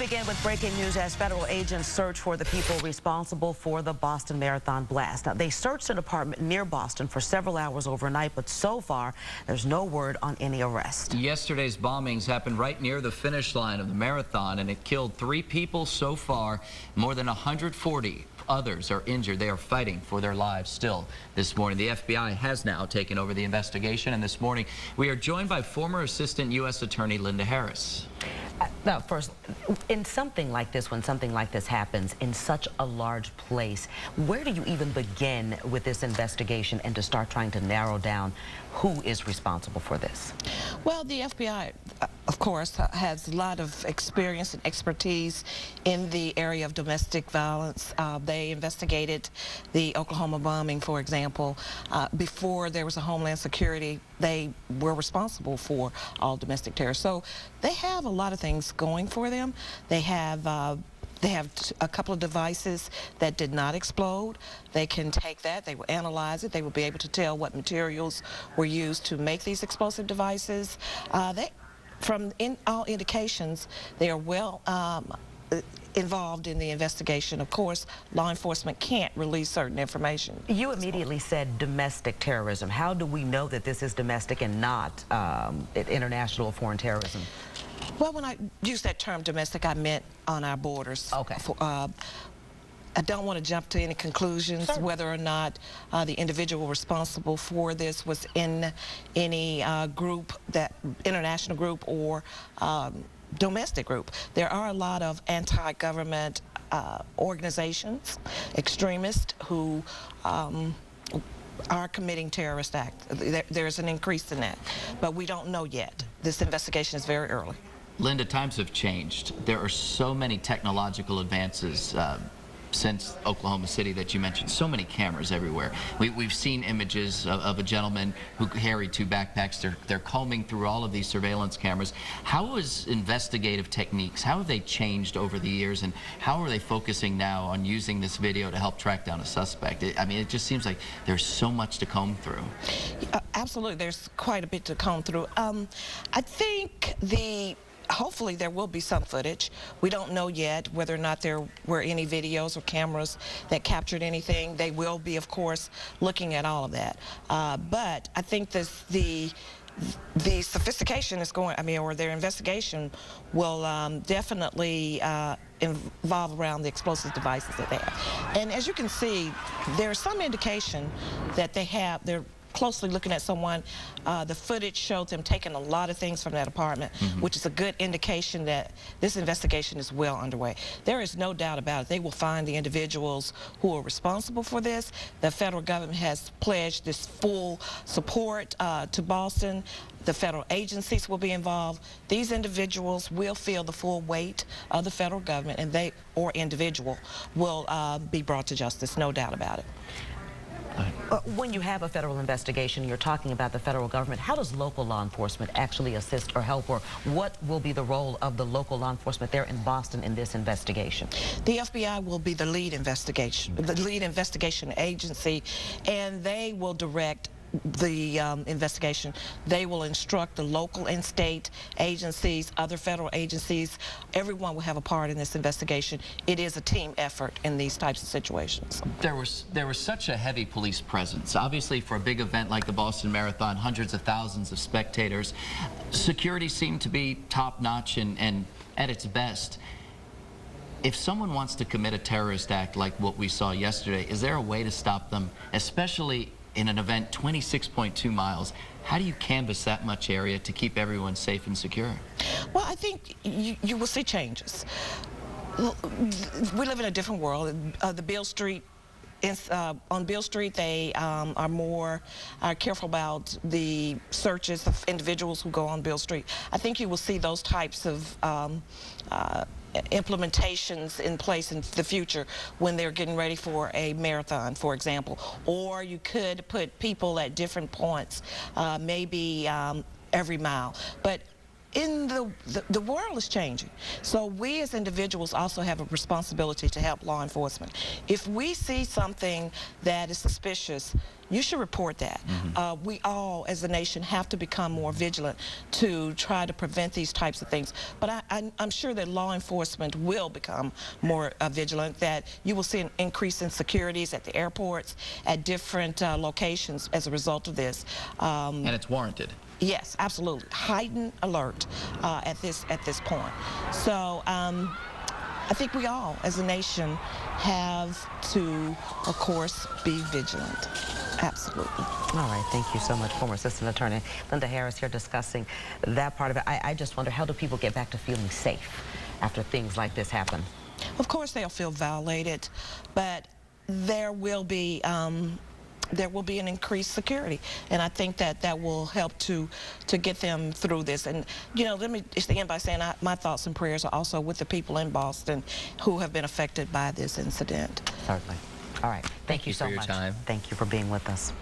begin with breaking news as federal agents search for the people responsible for the Boston Marathon blast. Now, they searched an apartment near Boston for several hours overnight, but so far, there's no word on any arrest. Yesterday's bombings happened right near the finish line of the marathon, and it killed 3 people so far. More than 140 others are injured. They are fighting for their lives still this morning. The FBI has now taken over the investigation, and this morning we are joined by former Assistant U.S. Attorney Linda Harris. Now, first, in something like this, when something like this happens in such a large place, where do you even begin with this investigation and to start trying to narrow down who is responsible for this? Well, the FBI, of course, has a lot of experience and expertise in the area of domestic violence. They investigated the Oklahoma bombing, for example. Before there was a Homeland Security, they were responsible for all domestic terror. So they have a lot of things going for them. They have a couple of devices that did not explode. They can take that, they will analyze it, they will be able to tell what materials were used to make these explosive devices. From all indications, they are well involved in the investigation. Of course, law enforcement can't release certain information. You immediately said domestic terrorism. How do we know that this is domestic and not international or foreign terrorism? Well, when I used that term domestic, I meant on our borders. Okay. I don't want to jump to any conclusions. Sure. Whether or not the individual responsible for this was in any group, that international group or domestic group. There are a lot of anti-government organizations, extremists who are committing terrorist acts. There's an increase in that, but we don't know yet. This investigation is very early. Linda, times have changed. There are so many technological advances since Oklahoma City that you mentioned. So many cameras everywhere. We've seen images of a gentleman who carried 2 backpacks. They're combing through all of these surveillance cameras. How is investigative techniques, how have they changed over the years, and how are they focusing now on using this video to help track down a suspect? I mean, it just seems like there's so much to comb through. Absolutely, there's quite a bit to comb through. I think hopefully there will be some footage. We don't know yet whether or not there were any videos or cameras that captured anything. They will be, of course, looking at all of that. But I think the sophistication is going, or their investigation will definitely involve around the explosive devices that they have. And as you can see, there's some indication that they're closely looking at someone. The footage showed them taking a lot of things from that apartment, which is a good indication that this investigation is well underway. There is no doubt about it. They will find the individuals who are responsible for this. The federal government has pledged this full support to Boston. The federal agencies will be involved. These individuals will feel the full weight of the federal government, and they, or individual, will be brought to justice, no doubt about it. When you have a federal investigation, you're talking about the federal government, how does local law enforcement actually assist or help, or what will be the role of the local law enforcement there in Boston in this investigation? The FBI will be the lead investigation agency, and they will direct the investigation. They will instruct the local and state agencies, other federal agencies. Everyone will have a part in this investigation. It is a team effort in these types of situations. There was such a heavy police presence. Obviously, for a big event like the Boston Marathon, hundreds of thousands of spectators, security seemed to be top-notch and at its best. If someone wants to commit a terrorist act like what we saw yesterday, is there a way to stop them, especially in an event 26.2 miles? How do you canvass that much area to keep everyone safe and secure? Well, I think you will see changes. We live in a different world. The Beale Street, on Beale Street, they are more careful about the searches of individuals who go on Beale Street. I think you will see those types of implementations in place in the future when they're getting ready for a marathon, for example. Or you could put people at different points, maybe every mile. But the world is changing. So we as individuals also have a responsibility to help law enforcement. If we see something that is suspicious, you should report that. We all, as a nation, have to become more vigilant to try to prevent these types of things. But I'm sure that law enforcement will become more vigilant, that you will see an increase in securities at the airports, at different locations as a result of this. And it's warranted. Yes, absolutely. Heightened alert at this point. So I think we all, as a nation, have to, of course, be vigilant. Absolutely. All right, thank you so much, former Assistant Attorney Linda Harris here discussing that part of it. I just wonder, how do people get back to feeling safe after things like this happen? Of course, they'll feel violated, but there will be an increased security, and I think that will help to get them through this. And you know, let me just end by saying my thoughts and prayers are also with the people in Boston who have been affected by this incident. Certainly. All right. Thank you so for your much. time. Thank you for being with us.